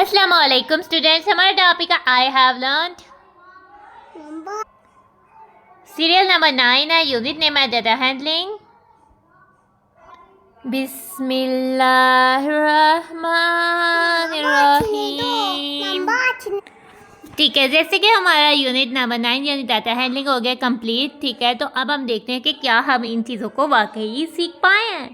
अस्सलाम वालेकुम स्टूडेंट्स, हमारा टॉपिक है I have learned. Serial number 9 है, यूनिट नेम है डाटा हैंडलिंग। बिस्मिल्लाहिर्रहमानिर्रहीम। ठीक है, जैसे कि हमारा यूनिट नंबर 9 यानी डाटा हैंडलिंग हो गया कंप्लीट। ठीक है, तो अब हम देखते हैं कि क्या हम इन चीज़ों को वाकई सीख पाए हैं।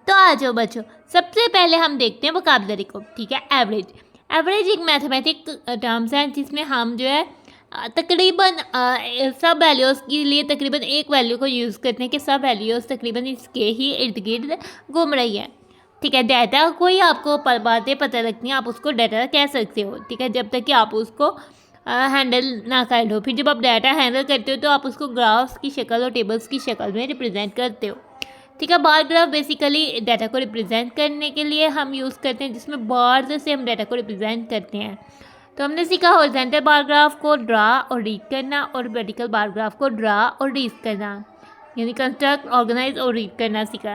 तो आ जाओ बच्चों, सबसे पहले हम देखते हैं वोकैबुलरी को। ठीक है, एवरेज। एवरेज एक मैथमेटिक टर्म्स है जिसमें हम जो है तकरीबन सब वैल्यूज़ के लिए तकरीबन एक वैल्यू को यूज़ करते हैं कि सब वैल्यूज़ तकरीबन इसके ही इर्द गिर्द घूम रही है। ठीक है, डाटा को ही आपको बातें पता लगती हैं, आप उसको डाटा कह सकते हो। ठीक है, जब तक कि आप उसको हैंडल ना कर लो। फिर जब आप डाटा हैंडल करते हो तो आप उसको ग्राफ्स की शक्ल और टेबल्स की शक्ल में रिप्रेजेंट करते हो। ठीक है, बार ग्राफ बेसिकली डाटा को रिप्रेजेंट करने के लिए हम यूज़ करते हैं, जिसमें बार से हम डाटा को रिप्रेजेंट करते हैं। तो हमने सीखा हॉरिजॉन्टल बार ग्राफ को ड्रा और रीड करना और वर्टिकल बार ग्राफ को ड्रा और रीड करना, यानी कंस्ट्रक्ट, ऑर्गेनाइज और रीड करना सीखा।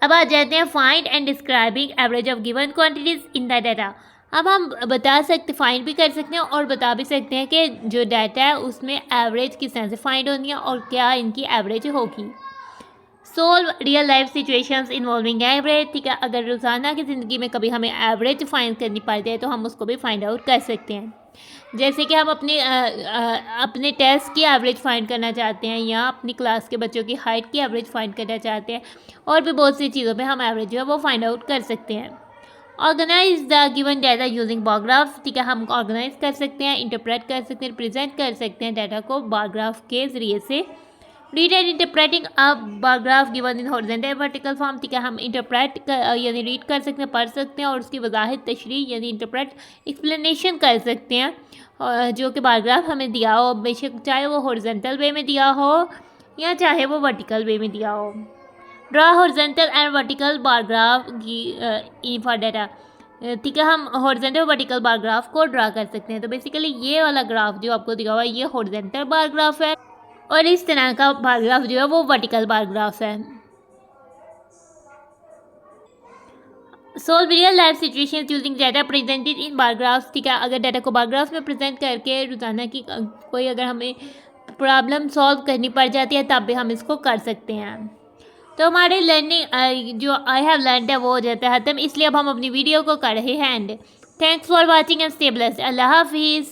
अब आ जाते हैं find and describing average of given quantities in the data. अब हम बता सकते, फाइंड भी कर सकते हैं और बता भी सकते हैं कि जो डाटा है उसमें एवरेज किस तरह से फाइंड होनी है और क्या इनकी एवरेज होगी। Solve real life situations involving average. ठीक है, अगर रोज़ाना की ज़िंदगी में कभी हमें एवरेज फाइंड करनी पड़ती है तो हम उसको भी फाइंड आउट कर सकते हैं। जैसे कि हम अपने टेस्ट की एवरेज फाइंड करना चाहते हैं या अपनी क्लास के बच्चों की हाइट की एवरेज फाइंड करना चाहते हैं, और भी बहुत सी चीज़ों पे हम एवरेज जो है वो फाइंड आउट कर सकते हैं। Organise the given data using bar graph. ठीक है, हम ऑर्गेनाइज कर सकते हैं, इंटरप्रेट कर सकते हैं, रिप्रेजेंट कर सकते हैं डाटा को बार ग्राफ के ज़रिए से। Read and interpreting a bar graph given in horizontal vertical form. ठीक है, हम इंटरप्रेट यानी रीड कर सकते हैं, पढ़ सकते हैं और उसकी वजाहत तशरीह यानी इंटरप्रेट एक्सप्लेनेशन कर सकते हैं जो कि बार ग्राफ हमें दिया हो, बेशक चाहे वो हॉरिजॉन्टल वे में दिया हो या चाहे वो वर्टिकल वे में दिया हो। Draw horizontal and vertical bar graph for data. ठीक है, हम हॉरिजॉन्टल और वर्टिकल बार ग्राफ को ड्रा कर सकते हैं। तो बेसिकली ये वाला ग्राफ जो आपको दिया हुआ है ये हॉरिजॉन्टल बार ग्राफ है और इस तरह का बार ग्राफ जो है वो वर्टिकल बार ग्राफ है। Solve real life situations using data presented in bar graphs. ठीक है, अगर डाटा को बार ग्राफ में प्रेजेंट करके रोजाना की कोई अगर हमें प्रॉब्लम सॉल्व करनी पड़ जाती है तब भी हम इसको कर सकते हैं। तो हमारे लर्निंग जो आई हैव लर्नड है वो हो जाता है ख़त्म, इसलिए अब हम अपनी वीडियो को कर रहे हैं and. Thanks for watching and stay blessed. अल्लाह हाफिज़।